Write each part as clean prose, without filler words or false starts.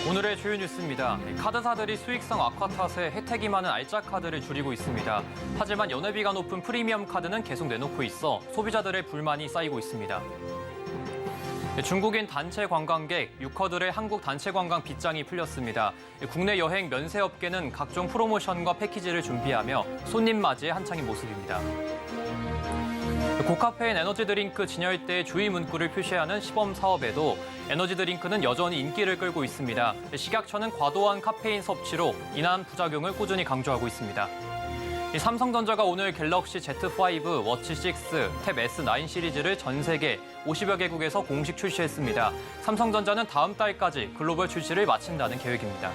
오늘의 주요 뉴스입니다. 카드사들이 수익성 악화 탓에 혜택이 많은 알짜 카드를 줄이고 있습니다. 하지만 연회비가 높은 프리미엄 카드는 계속 내놓고 있어 소비자들의 불만이 쌓이고 있습니다. 중국인 단체 관광객 6커들의 한국 단체 관광 빗장이 풀렸습니다. 국내 여행 면세업계는 각종 프로모션과 패키지를 준비하며 손님 맞이에 한창인 모습입니다. 고카페인 에너지 드링크 진열대의 주의 문구를 표시하는 시범 사업에도 에너지 드링크는 여전히 인기를 끌고 있습니다. 식약처는 과도한 카페인 섭취로 인한 부작용을 꾸준히 강조하고 있습니다. 삼성전자가 오늘 갤럭시 Z5, 워치 6, 탭 S9 시리즈를 전 세계 50여 개국에서 공식 출시했습니다. 삼성전자는 다음 달까지 글로벌 출시를 마친다는 계획입니다.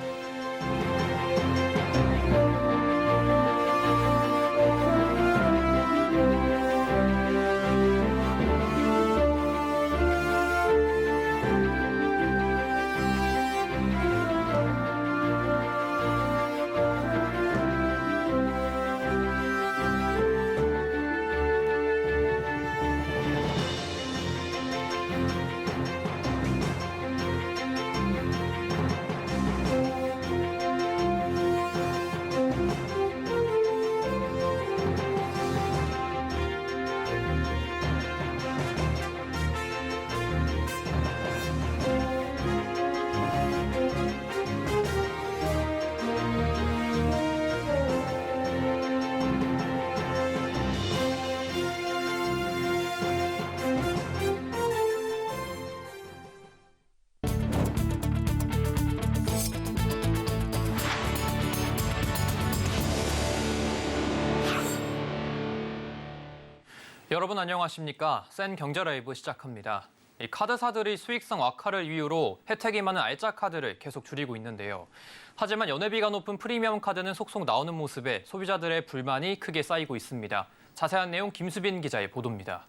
여러분 안녕하십니까? 센 경제라이브 시작합니다. 카드사들이 수익성 악화를 이유로 혜택이 많은 알짜 카드를 계속 줄이고 있는데요. 하지만 연회비가 높은 프리미엄 카드는 속속 나오는 모습에 소비자들의 불만이 크게 쌓이고 있습니다. 자세한 내용 김수빈 기자의 보도입니다.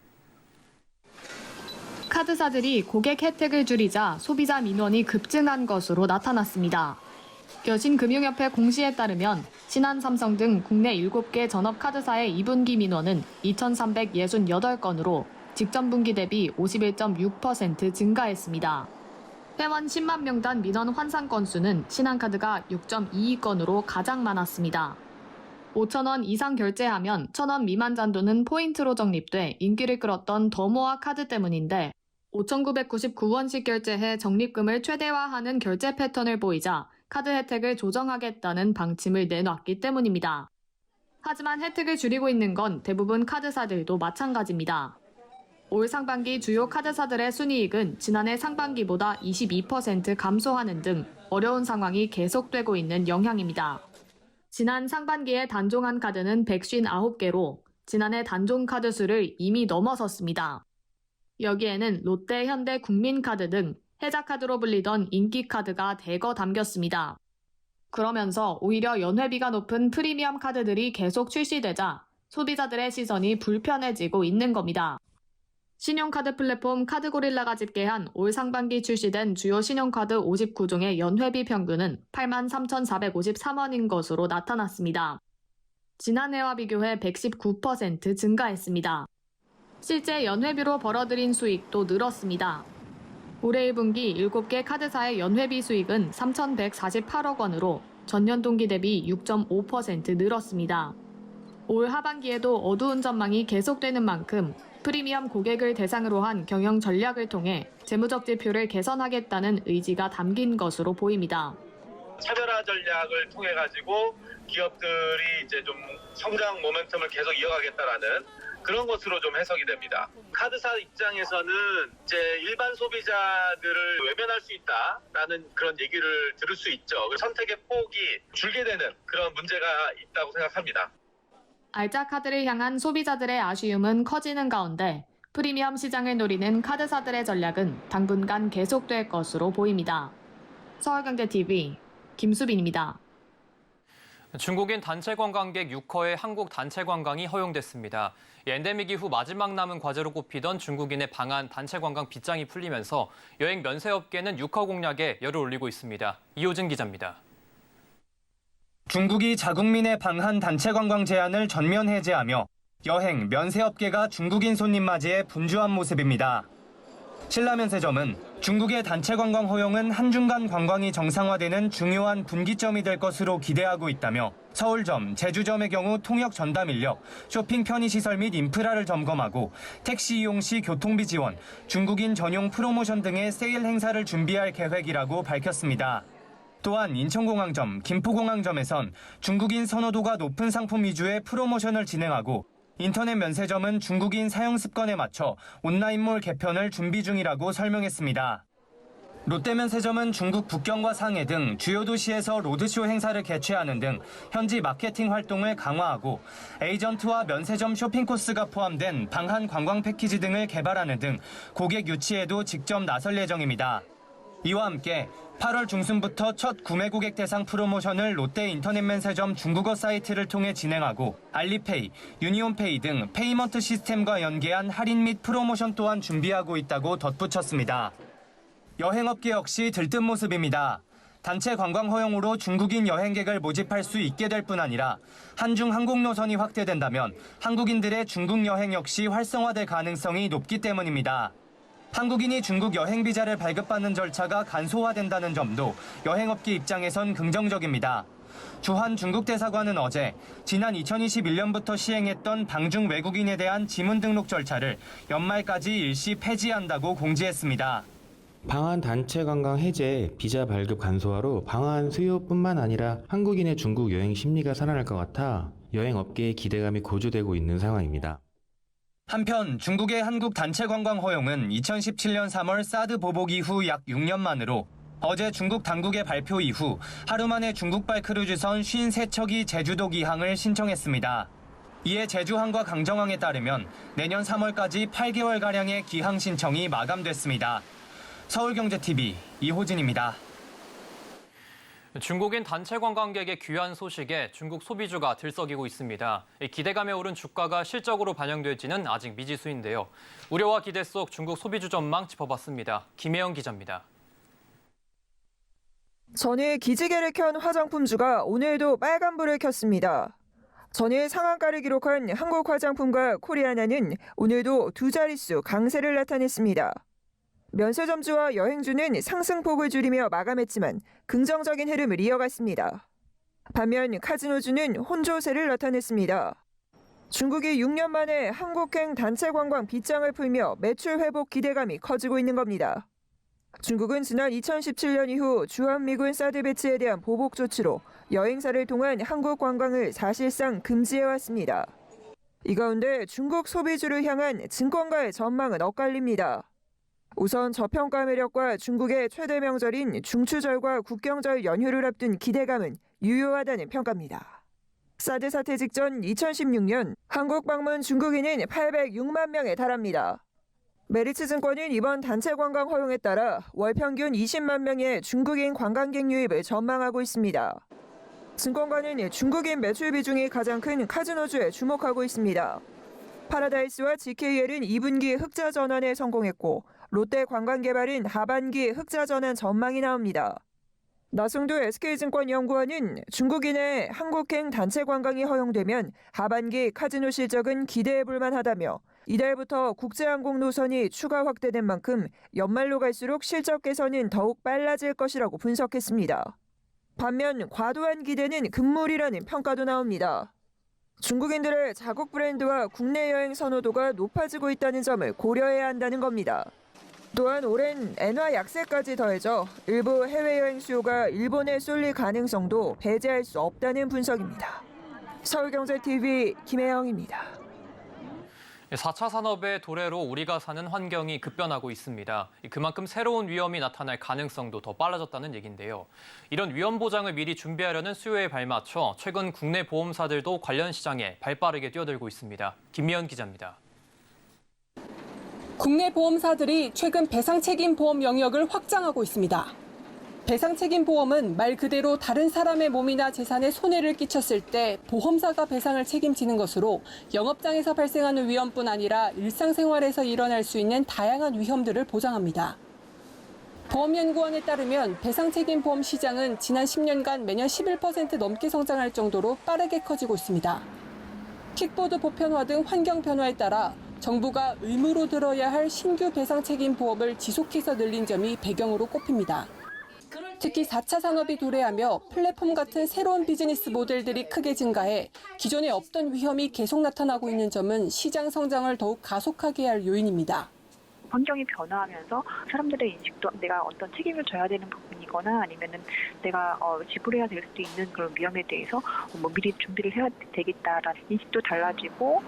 카드사들이 고객 혜택을 줄이자 소비자 민원이 급증한 것으로 나타났습니다. 여신금융협회 공시에 따르면 신한, 삼성 등 국내 7개 전업카드사의 2분기 민원은 2,368건으로 직전분기 대비 51.6% 증가했습니다. 회원 10만 명단 민원 환산 건수는 신한카드가 6.22건으로 가장 많았습니다. 5,000원 이상 결제하면 1,000원 미만 잔도는 포인트로 적립돼 인기를 끌었던 더모아 카드 때문인데 5,999원씩 결제해 적립금을 최대화하는 결제 패턴을 보이자 카드 혜택을 조정하겠다는 방침을 내놨기 때문입니다. 하지만 혜택을 줄이고 있는 건 대부분 카드사들도 마찬가지입니다. 올 상반기 주요 카드사들의 순이익은 지난해 상반기보다 22% 감소하는 등 어려운 상황이 계속되고 있는 영향입니다. 지난 상반기에 단종한 카드는 159개로 지난해 단종 카드 수를 이미 넘어섰습니다. 여기에는 롯데, 현대, 국민카드 등 혜자카드로 불리던 인기카드가 대거 담겼습니다. 그러면서 오히려 연회비가 높은 프리미엄 카드들이 계속 출시되자 소비자들의 시선이 불편해지고 있는 겁니다. 신용카드 플랫폼 카드고릴라가 집계한 올 상반기 출시된 주요 신용카드 59종의 연회비 평균은 83,453원인 것으로 나타났습니다. 지난해와 비교해 119% 증가했습니다. 실제 연회비로 벌어들인 수익도 늘었습니다. 올해 1분기 7개 카드사의 연회비 수익은 3,148억 원으로 전년 동기 대비 6.5% 늘었습니다. 올 하반기에도 어두운 전망이 계속되는 만큼 프리미엄 고객을 대상으로 한 경영 전략을 통해 재무적 지표를 개선하겠다는 의지가 담긴 것으로 보입니다. 차별화 전략을 통해 가지고 기업들이 이제 좀 성장 모멘텀을 계속 이어가겠다라는 그런 것으로 좀 해석이 됩니다. 카드사 입장에서는 이제 일반 소비자들을 외면할 수 있다라는 그런 얘기를 들을 수 있죠. 선택의 폭이 줄게 되는 그런 문제가 있다고 생각합니다. 알짜 카드를 향한 소비자들의 아쉬움은 커지는 가운데 프리미엄 시장을 노리는 카드사들의 전략은 당분간 계속될 것으로 보입니다. 서울경제TV 김수빈입니다. 중국인 단체 관광객 6커의 한국 단체 관광이 허용됐습니다. 엔데믹 이후 마지막 남은 과제로 꼽히던 중국인의 방한 단체 관광 빗장이 풀리면서 여행 면세업계는 6커 공략에 열을 올리고 있습니다. 이호진 기자입니다. 중국이 자국민의 방한 단체 관광 제한을 전면 해제하며 여행, 면세업계가 중국인 손님 맞이에 분주한 모습입니다. 신라면세점은 중국의 단체 관광 허용은 한중간 관광이 정상화되는 중요한 분기점이 될 것으로 기대하고 있다며 서울점, 제주점의 경우 통역 전담 인력, 쇼핑 편의시설 및 인프라를 점검하고 택시 이용 시 교통비 지원, 중국인 전용 프로모션 등의 세일 행사를 준비할 계획이라고 밝혔습니다. 또한 인천공항점, 김포공항점에선 중국인 선호도가 높은 상품 위주의 프로모션을 진행하고 인터넷 면세점은 중국인 사용 습관에 맞춰 온라인몰 개편을 준비 중이라고 설명했습니다. 롯데면세점은 중국 북경과 상해 등 주요 도시에서 로드쇼 행사를 개최하는 등 현지 마케팅 활동을 강화하고 에이전트와 면세점 쇼핑 코스가 포함된 방한 관광 패키지 등을 개발하는 등 고객 유치에도 직접 나설 예정입니다. 이와 함께 8월 중순부터 첫 구매 고객 대상 프로모션을 롯데 인터넷 면세점 중국어 사이트를 통해 진행하고 알리페이, 유니온페이 등 페이먼트 시스템과 연계한 할인 및 프로모션 또한 준비하고 있다고 덧붙였습니다. 여행업계 역시 들뜬 모습입니다. 단체 관광 허용으로 중국인 여행객을 모집할 수 있게 될 뿐 아니라 한중 항공 노선이 확대된다면 한국인들의 중국 여행 역시 활성화될 가능성이 높기 때문입니다. 한국인이 중국 여행 비자를 발급받는 절차가 간소화된다는 점도 여행업계 입장에선 긍정적입니다. 주한 중국 대사관은 어제 지난 2021년부터 시행했던 방중 외국인에 대한 지문 등록 절차를 연말까지 일시 폐지한다고 공지했습니다. 방한 단체 관광 해제, 비자 발급 간소화로 방한 수요뿐만 아니라 한국인의 중국 여행 심리가 살아날 것 같아 여행업계의 기대감이 고조되고 있는 상황입니다. 한편 중국의 한국 단체 관광 허용은 2017년 3월 사드 보복 이후 약 6년 만으로 어제 중국 당국의 발표 이후 하루 만에 중국발 크루즈선 53척이 제주도 기항을 신청했습니다. 이에 제주항과 강정항에 따르면 내년 3월까지 8개월가량의 기항 신청이 마감됐습니다. 서울경제TV 이호진입니다. 중국인 단체 관광객의 귀환 소식에 중국 소비주가 들썩이고 있습니다. 기대감에 오른 주가가 실적으로 반영될지는 아직 미지수인데요. 우려와 기대 속 중국 소비주 전망 짚어봤습니다. 김혜영 기자입니다. 전일 기지개를 켠 화장품주가 오늘도 빨간불을 켰습니다. 전일 상한가를 기록한 한국 화장품과 코리아나는 오늘도 두 자릿수 강세를 나타냈습니다. 면세점주와 여행주는 상승폭을 줄이며 마감했지만 긍정적인 흐름을 이어갔습니다. 반면 카지노주는 혼조세를 나타냈습니다. 중국이 6년 만에 한국행 단체 관광 빗장을 풀며 매출 회복 기대감이 커지고 있는 겁니다. 중국은 지난 2017년 이후 주한미군 사드 배치에 대한 보복 조치로 여행사를 통한 한국 관광을 사실상 금지해왔습니다. 이 가운데 중국 소비주를 향한 증권가의 전망은 엇갈립니다. 우선 저평가 매력과 중국의 최대 명절인 중추절과 국경절 연휴를 앞둔 기대감은 유효하다는 평가입니다. 사드 사태 직전 2016년 한국 방문 중국인은 806만 명에 달합니다. 메리츠증권은 이번 단체 관광 허용에 따라 월 평균 20만 명의 중국인 관광객 유입을 전망하고 있습니다. 증권가는 중국인 매출 비중이 가장 큰 카지노주에 주목하고 있습니다. 파라다이스와 GKL은 2분기 흑자 전환에 성공했고 롯데 관광개발은 하반기 흑자 전환 전망이 나옵니다. 나승도 SK증권연구원은 중국인의 한국행 단체 관광이 허용되면 하반기 카지노 실적은 기대해볼 만하다며 이달부터 국제항공 노선이 추가 확대된 만큼 연말로 갈수록 실적 개선은 더욱 빨라질 것이라고 분석했습니다. 반면 과도한 기대는 금물이라는 평가도 나옵니다. 중국인들의 자국 브랜드와 국내 여행 선호도가 높아지고 있다는 점을 고려해야 한다는 겁니다. 또한 오랜 엔화 약세까지 더해져 일부 해외여행 수요가 일본에 쏠릴 가능성도 배제할 수 없다는 분석입니다. 서울경제TV 김혜영입니다. 4차 산업의 도래로 우리가 사는 환경이 급변하고 있습니다. 그만큼 새로운 위험이 나타날 가능성도 더 빨라졌다는 얘기인데요. 이런 위험 보장을 미리 준비하려는 수요에 발맞춰 최근 국내 보험사들도 관련 시장에 발빠르게 뛰어들고 있습니다. 김미연 기자입니다. 국내 보험사들이 최근 배상책임 보험 영역을 확장하고 있습니다. 배상책임 보험은 말 그대로 다른 사람의 몸이나 재산에 손해를 끼쳤을 때 보험사가 배상을 책임지는 것으로 영업장에서 발생하는 위험뿐 아니라 일상생활에서 일어날 수 있는 다양한 위험들을 보장합니다. 보험연구원에 따르면 배상책임 보험 시장은 지난 10년간 매년 11% 넘게 성장할 정도로 빠르게 커지고 있습니다. 킥보드 보편화 등 환경 변화에 따라 정부가 의무로 들어야 할 신규 배상 책임 보험을 지속해서 늘린 점이 배경으로 꼽힙니다. 특히 4차 산업이 도래하며 플랫폼 같은 새로운 비즈니스 모델들이 크게 증가해 기존에 없던 위험이 계속 나타나고 있는 점은 시장 성장을 더욱 가속하게 할 요인입니다. 환경이 변화하면서 사람들의 인식도 내가 어떤 책임을 져야 되는 부분이거나 아니면은 내가 지불해야 될 수도 있는 그런 위험에 대해서 미리 준비를 해야 되겠다라는 인식도 달라지고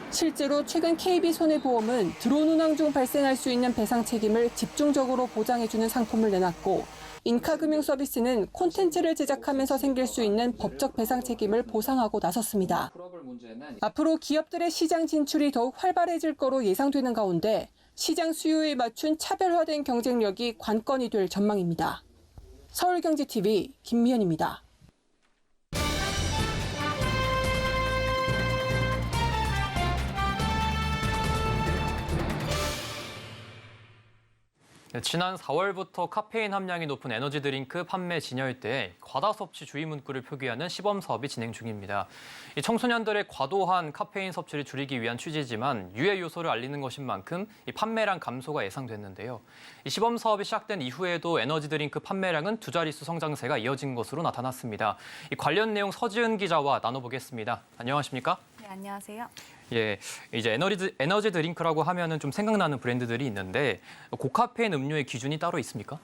실제로 최근 KB손해보험은 드론 운항 중 발생할 수 있는 배상 책임을 집중적으로 보장해주는 상품을 내놨고 인카금융서비스는 콘텐츠를 제작하면서 생길 수 있는 법적 배상 책임을 보상하고 나섰습니다. 앞으로 기업들의 시장 진출이 더욱 활발해질 거로 예상되는 가운데 시장 수요에 맞춘 차별화된 경쟁력이 관건이 될 전망입니다. 서울경제TV 김미연입니다. 네, 지난 4월부터 카페인 함량이 높은 에너지 드링크 판매 진열대에 과다 섭취 주의 문구를 표기하는 시범 사업이 진행 중입니다. 이 청소년들의 과도한 카페인 섭취를 줄이기 위한 취지지만 유해 요소를 알리는 것인 만큼 이 판매량 감소가 예상됐는데요. 이 시범 사업이 시작된 이후에도 에너지 드링크 판매량은 두 자릿수 성장세가 이어진 것으로 나타났습니다. 이 관련 내용 서지은 기자와 나눠보겠습니다. 안녕하십니까? 네, 안녕하세요. 예, 이제 에너지 드링크라고 하면은 좀 생각나는 브랜드들이 있는데 고카페인 음료의 기준이 따로 있습니까?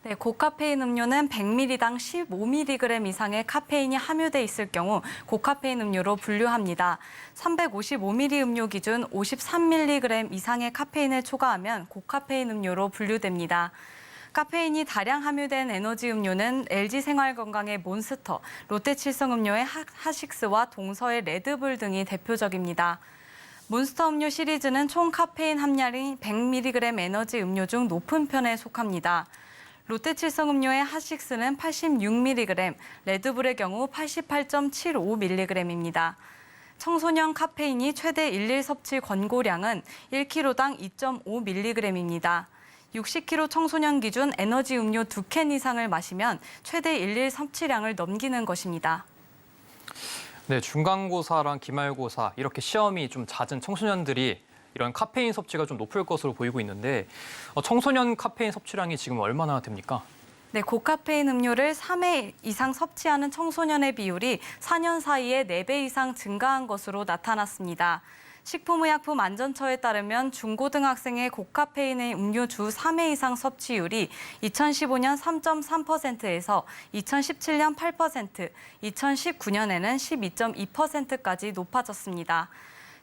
네, 고카페인 음료는 100ml당 15mg 이상의 카페인이 함유돼 있을 경우 고카페인 음료로 분류합니다. 355ml 음료 기준 53mg 이상의 카페인을 초과하면 고카페인 음료로 분류됩니다. 카페인이 다량 함유된 에너지 음료는 LG생활건강의 몬스터, 롯데칠성음료의 하식스와 동서의 레드불 등이 대표적입니다. 몬스터 음료 시리즈는 총 카페인 함량이 100mg 에너지 음료 중 높은 편에 속합니다. 롯데칠성음료의 하식스는 86mg, 레드불의 경우 88.75mg입니다. 청소년 카페인이 최대 일일 섭취 권고량은 1kg당 2.5mg입니다. 60kg 청소년 기준 에너지 음료 2캔 이상을 마시면 최대 일일 섭취량을 넘기는 것입니다. 네, 중간고사랑 기말고사 이렇게 시험이 좀 잦은 청소년들이 이런 카페인 섭취가 좀 높을 것으로 보이고 있는데 청소년 카페인 섭취량이 지금 얼마나 됩니까? 네, 고카페인 음료를 3회 이상 섭취하는 청소년의 비율이 4년 사이에 4배 이상 증가한 것으로 나타났습니다. 식품의약품안전처에 따르면 중고등학생의 고카페인의 음료 주 3회 이상 섭취율이 2015년 3.3%에서 2017년 8%, 2019년에는 12.2%까지 높아졌습니다.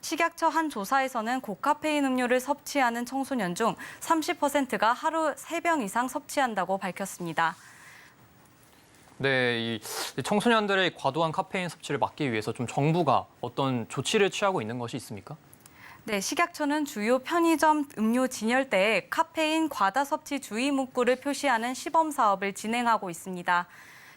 식약처 한 조사에서는 고카페인 음료를 섭취하는 청소년 중 30%가 하루 3병 이상 섭취한다고 밝혔습니다. 네, 이 청소년들의 과도한 카페인 섭취를 막기 위해서 좀 정부가 어떤 조치를 취하고 있는 것이 있습니까? 네, 식약처는 주요 편의점 음료 진열대에 카페인 과다 섭취 주의 문구를 표시하는 시범 사업을 진행하고 있습니다.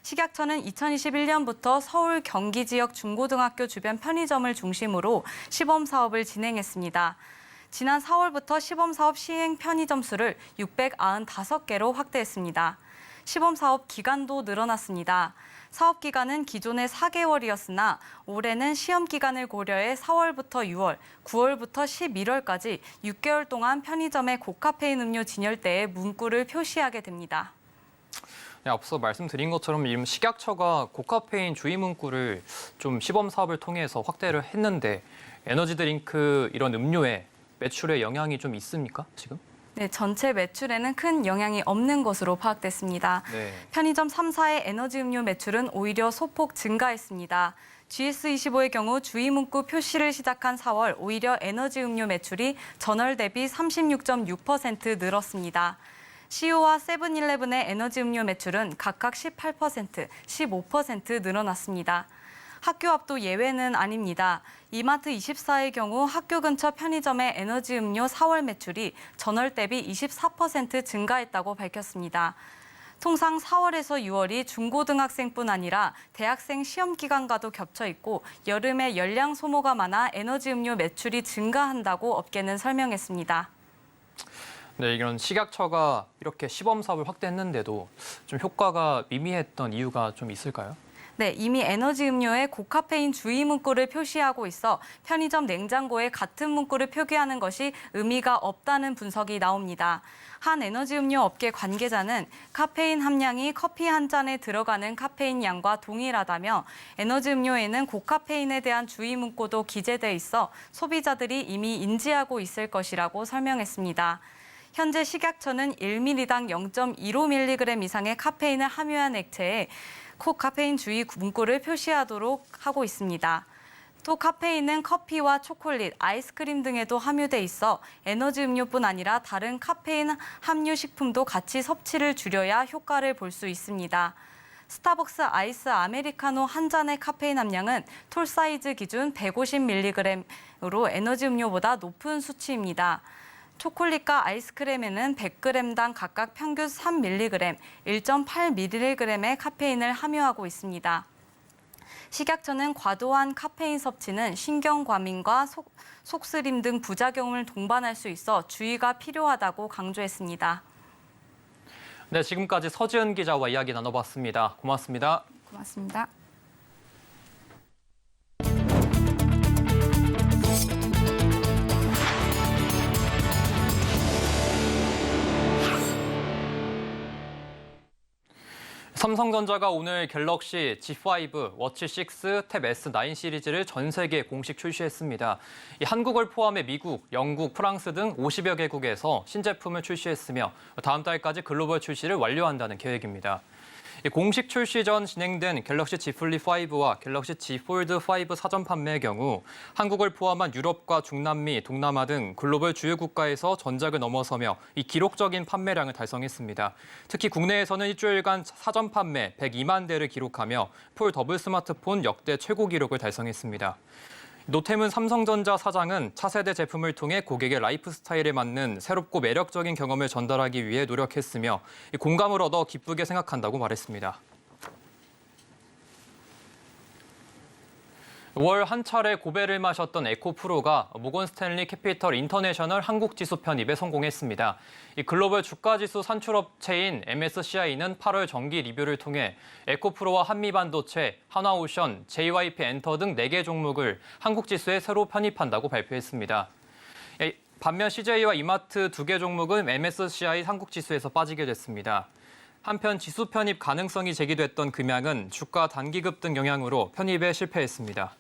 식약처는 2021년부터 서울, 경기 지역 중고등학교 주변 편의점을 중심으로 시범 사업을 진행했습니다. 지난 4월부터 시범 사업 시행 편의점 수를 695개로 확대했습니다. 시범 사업 기간도 늘어났습니다. 사업 기간은 기존의 4개월이었으나 올해는 시험 기간을 고려해 4월부터 6월, 9월부터 11월까지 6개월 동안 편의점의 고카페인 음료 진열대에 문구를 표시하게 됩니다. 네, 앞서 말씀드린 것처럼 이런 식약처가 고카페인 주의 문구를 좀 시범 사업을 통해서 확대를 했는데 에너지 드링크 이런 음료에 매출에 영향이 좀 있습니까, 지금? 네, 전체 매출에는 큰 영향이 없는 것으로 파악됐습니다. 네. 편의점 3사의 에너지 음료 매출은 오히려 소폭 증가했습니다. GS25의 경우 주의 문구 표시를 시작한 4월 오히려 에너지 음료 매출이 전월 대비 36.6% 늘었습니다. CO와 세븐일레븐의 에너지 음료 매출은 각각 18%, 15% 늘어났습니다. 학교 앞도 예외는 아닙니다. 이마트24의 경우 학교 근처 편의점의 에너지 음료 4월 매출이 전월 대비 24% 증가했다고 밝혔습니다. 통상 4월에서 6월이 중고등학생뿐 아니라 대학생 시험 기간과도 겹쳐 있고 여름에 열량 소모가 많아 에너지 음료 매출이 증가한다고 업계는 설명했습니다. 네, 이런 식약처가 이렇게 시범 사업을 확대했는데도 좀 효과가 미미했던 이유가 좀 있을까요? 네, 이미 에너지 음료에 고카페인 주의 문구를 표시하고 있어 편의점 냉장고에 같은 문구를 표기하는 것이 의미가 없다는 분석이 나옵니다. 한 에너지 음료 업계 관계자는 카페인 함량이 커피 한 잔에 들어가는 카페인 양과 동일하다며 에너지 음료에는 고카페인에 대한 주의 문구도 기재돼 있어 소비자들이 이미 인지하고 있을 것이라고 설명했습니다. 현재 식약처는 1ml당 0.15mg 이상의 카페인을 함유한 액체에 카페인 주의 문구를 표시하도록 하고 있습니다. 또 카페인은 커피와 초콜릿, 아이스크림 등에도 함유돼 있어 에너지 음료뿐 아니라 다른 카페인 함유 식품도 같이 섭취를 줄여야 효과를 볼 수 있습니다. 스타벅스 아이스 아메리카노 한 잔의 카페인 함량은 톨 사이즈 기준 150mg으로 에너지 음료보다 높은 수치입니다. 초콜릿과 아이스크림에는 100g당 각각 평균 3mg, 1.8mg의 카페인을 함유하고 있습니다. 식약처는 과도한 카페인 섭취는 신경과민과 속쓰림 등 부작용을 동반할 수 있어 주의가 필요하다고 강조했습니다. 네, 지금까지 서지은 기자와 이야기 나눠봤습니다. 고맙습니다. 고맙습니다. 삼성전자가 오늘 갤럭시 G5, 워치 6, 탭 S9 시리즈를 전 세계에 공식 출시했습니다. 한국을 포함해 미국, 영국, 프랑스 등 50여 개국에서 신제품을 출시했으며 다음 달까지 글로벌 출시를 완료한다는 계획입니다. 공식 출시 전 진행된 갤럭시 Z Flip 5와 갤럭시 Z Fold 5 사전 판매의 경우 한국을 포함한 유럽과 중남미, 동남아 등 글로벌 주요 국가에서 전작을 넘어서며 이 기록적인 판매량을 달성했습니다. 특히 국내에서는 일주일간 사전 판매 102만 대를 기록하며 폴 더블 스마트폰 역대 최고 기록을 달성했습니다. 노태문 삼성전자 사장은 차세대 제품을 통해 고객의 라이프 스타일에 맞는 새롭고 매력적인 경험을 전달하기 위해 노력했으며 공감을 얻어 기쁘게 생각한다고 말했습니다. 월 한 차례 고배를 마셨던 에코프로가 모건 스탠리 캐피털 인터내셔널 한국 지수 편입에 성공했습니다. 이 글로벌 주가지수 산출업체인 MSCI는 8월 정기 리뷰를 통해 에코프로와 한미반도체, 한화오션, JYP 엔터 등 4개 종목을 한국 지수에 새로 편입한다고 발표했습니다. 반면 CJ와 이마트 2개 종목은 MSCI 한국 지수에서 빠지게 됐습니다. 한편 지수 편입 가능성이 제기됐던 금양은 주가 단기급 등 영향으로 편입에 실패했습니다.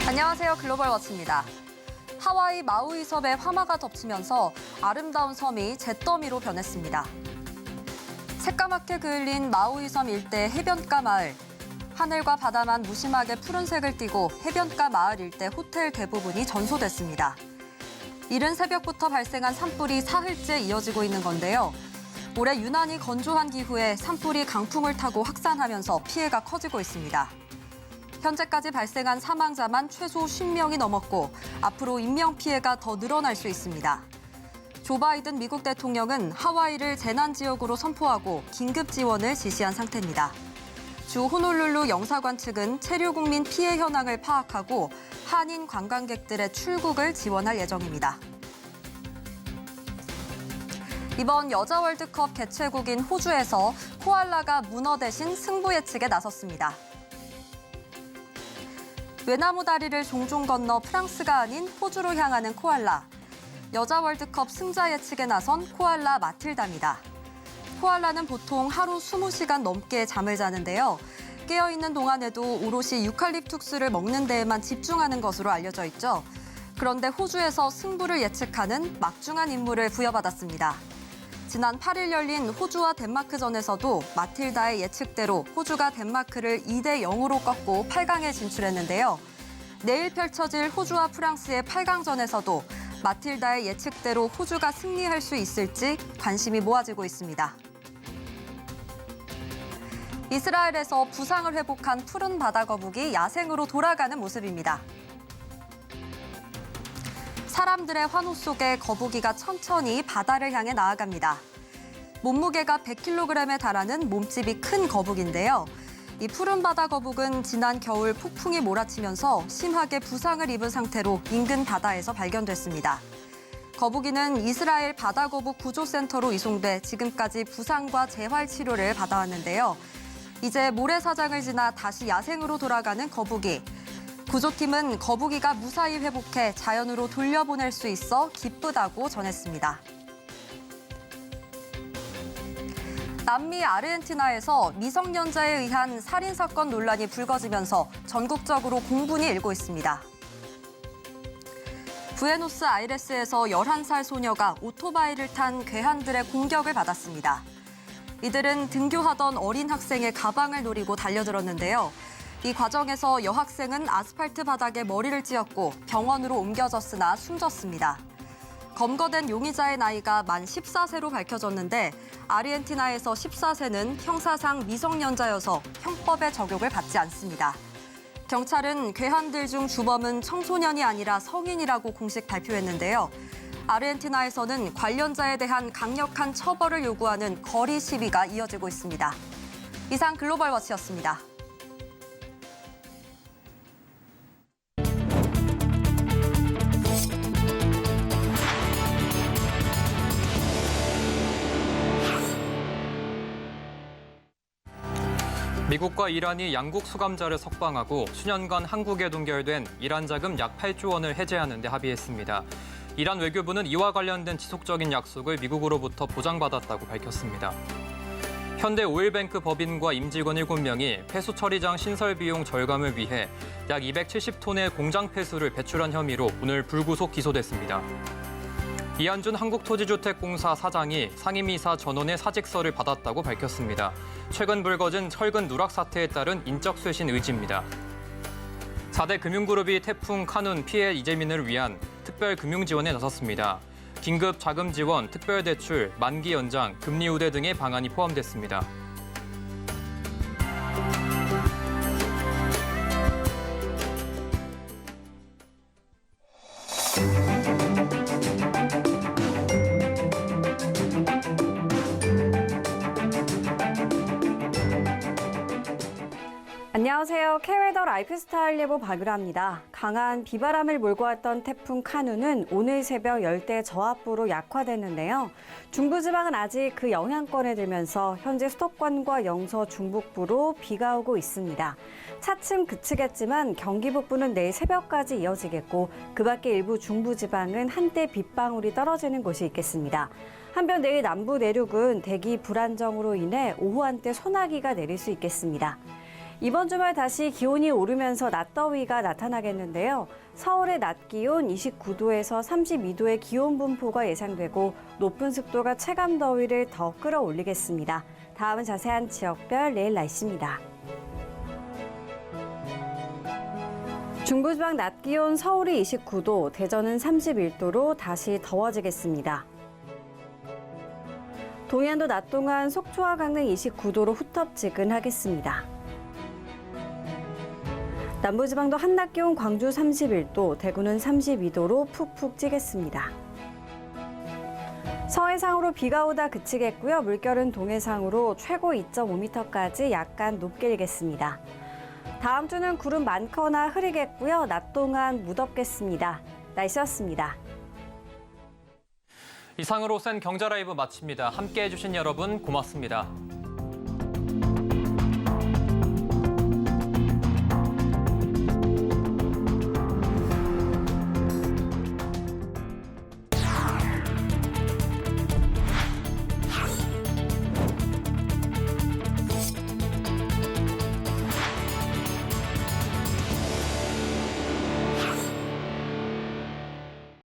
안녕하세요. 글로벌 워치입니다. 하와이 마우이 섬에 화마가 덮치면서 아름다운 섬이 잿더미로 변했습니다. 새까맣게 그을린 마우이 섬 일대 해변가 마을. 하늘과 바다만 무심하게 푸른색을 띠고 해변가 마을 일대 호텔 대부분이 전소됐습니다. 이른 새벽부터 발생한 산불이 사흘째 이어지고 있는 건데요. 올해 유난히 건조한 기후에 산불이 강풍을 타고 확산하면서 피해가 커지고 있습니다. 현재까지 발생한 사망자만 최소 50명이 넘었고 앞으로 인명피해가 더 늘어날 수 있습니다. 조 바이든 미국 대통령은 하와이를 재난지역으로 선포하고 긴급 지원을 지시한 상태입니다. 주 호놀룰루 영사관 측은 체류국민 피해 현황을 파악하고 한인 관광객들의 출국을 지원할 예정입니다. 이번 여자 월드컵 개최국인 호주에서 코알라가 문어 대신 승부 예측에 나섰습니다. 외나무 다리를 종종 건너 프랑스가 아닌 호주로 향하는 코알라. 여자 월드컵 승자 예측에 나선 코알라 마틸다입니다. 코알라는 보통 하루 20시간 넘게 잠을 자는데요. 깨어있는 동안에도 오롯이 유칼립투스를 먹는 데에만 집중하는 것으로 알려져 있죠. 그런데 호주에서 승부를 예측하는 막중한 임무를 부여받았습니다. 지난 8일 열린 호주와 덴마크전에서도 마틸다의 예측대로 호주가 덴마크를 2대0으로 꺾고 8강에 진출했는데요. 내일 펼쳐질 호주와 프랑스의 8강전에서도 마틸다의 예측대로 호주가 승리할 수 있을지 관심이 모아지고 있습니다. 이스라엘에서 부상을 회복한 푸른 바다 거북이 야생으로 돌아가는 모습입니다. 사람들의 환호 속에 거북이가 천천히 바다를 향해 나아갑니다. 몸무게가 100kg에 달하는 몸집이 큰 거북인데요. 이 푸른 바다 거북은 지난 겨울 폭풍이 몰아치면서 심하게 부상을 입은 상태로 인근 바다에서 발견됐습니다. 거북이는 이스라엘 바다거북 구조센터로 이송돼 지금까지 부상과 재활 치료를 받아왔는데요. 이제 모래사장을 지나 다시 야생으로 돌아가는 거북이. 구조팀은 거북이가 무사히 회복해 자연으로 돌려보낼 수 있어 기쁘다고 전했습니다. 남미 아르헨티나에서 미성년자에 의한 살인사건 논란이 불거지면서 전국적으로 공분이 일고 있습니다. 부에노스아이레스에서 11살 소녀가 오토바이를 탄 괴한들의 공격을 받았습니다. 이들은 등교하던 어린 학생의 가방을 노리고 달려들었는데요. 이 과정에서 여학생은 아스팔트 바닥에 머리를 찧었고 병원으로 옮겨졌으나 숨졌습니다. 검거된 용의자의 나이가 만 14세로 밝혀졌는데 아르헨티나에서 14세는 형사상 미성년자여서 형법의 적용을 받지 않습니다. 경찰은 괴한들 중 주범은 청소년이 아니라 성인이라고 공식 발표했는데요. 아르헨티나에서는 관련자에 대한 강력한 처벌을 요구하는 거리 시위가 이어지고 있습니다. 이상 글로벌 워치였습니다. 미국과 이란이 양국 수감자를 석방하고 수년간 한국에 동결된 이란 자금 약 8조 원을 해제하는 데 합의했습니다. 이란 외교부는 이와 관련된 지속적인 약속을 미국으로부터 보장받았다고 밝혔습니다. 현대 오일뱅크 법인과 임직원 7명이 폐수 처리장 신설 비용 절감을 위해 약 270톤의 공장 폐수를 배출한 혐의로 오늘 불구속 기소됐습니다. 이한준 한국토지주택공사 사장이 상임이사 전원의 사직서를 받았다고 밝혔습니다. 최근 불거진 철근 누락 사태에 따른 인적 쇄신 의지입니다. 4대 금융그룹이 태풍 카눈 피해 이재민을 위한 특별 금융 지원에 나섰습니다. 긴급 자금 지원, 특별 대출, 만기 연장, 금리 우대 등의 방안이 포함됐습니다. 안녕하세요. K웨더 라이프스타일 예보 박유라입니다. 강한 비바람을 몰고 왔던 태풍 카눈은 오늘 새벽 열대 저압부로 약화됐는데요. 중부지방은 아직 그 영향권에 들면서 현재 수도권과 영서 중북부로 비가 오고 있습니다. 차츰 그치겠지만 경기 북부는 내일 새벽까지 이어지겠고 그 밖에 일부 중부지방은 한때 빗방울이 떨어지는 곳이 있겠습니다. 한편 내일 남부 내륙은 대기 불안정으로 인해 오후 한때 소나기가 내릴 수 있겠습니다. 이번 주말 다시 기온이 오르면서 낮더위가 나타나겠는데요. 서울의 낮 기온 29도에서 32도의 기온 분포가 예상되고 높은 습도가 체감 더위를 더 끌어올리겠습니다. 다음은 자세한 지역별 내일 날씨입니다. 중부지방 낮 기온 서울이 29도, 대전은 31도로 다시 더워지겠습니다. 동해안도 낮 동안 속초와 강릉 29도로 후텁지근하겠습니다. 남부지방도 한낮 기온 광주 31도, 대구는 32도로 푹푹 찌겠습니다. 서해상으로 비가 오다 그치겠고요. 물결은 동해상으로 최고 2.5m까지 약간 높게 일겠습니다. 다음 주는 구름 많거나 흐리겠고요. 낮 동안 무덥겠습니다. 날씨였습니다. 이상으로 센 경제라이브 마칩니다. 함께해 주신 여러분 고맙습니다.